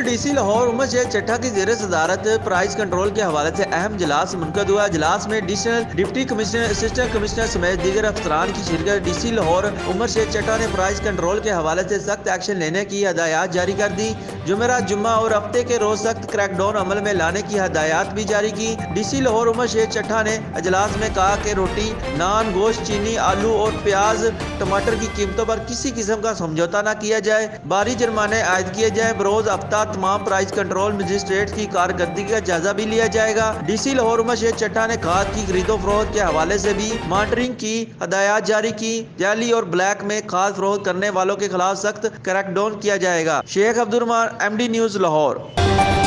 DC Lahore Umar Sheikh चट्टा की जेर सदारत प्राइस कंट्रोल के हवाले से अहम इजलास मुनक़द हुआ। इजलास में additional deputy commissioner, assistant commissioner समेत दीगर अफसरान की शिरकत। डीसी लाहौर उमर शेख चट्टा ने प्राइस कंट्रोल के हवाले से सख्त एक्शन लेने की हदायत जारी कर दी। जुमेरात, जुम्मा और हफ्ते के रोज सख्त क्रैकडाउन अमल में लाने की हदायत भी जारी की। डीसी लाहौर उमर शेख चट्टा ने इजलास में कहा कि रोटी, नान, गोश्त, चीनी, आलू और प्याज, टमाटर की कीमतों पर किसी किस्म का समझौता न किया जाए। भारी जुर्माने आयद किए जाए। बरोज हफ्ता तमाम प्राइस कंट्रोल मजिस्ट्रेट की कारकर्दगी का जायजा भी लिया जाएगा। डीसी लाहौर उमर शेख चट्टा ने खाद की खरीदो फरोख्त के हवाले से भी मॉनिटरिंग की हदायत जारी की। जाली और ब्लैक में खाद फरोख्त करने वालों के खिलाफ सख्त क्रैकडाउन किया जाएगा। Sheikh Abdul Rahman, MD news Lahore.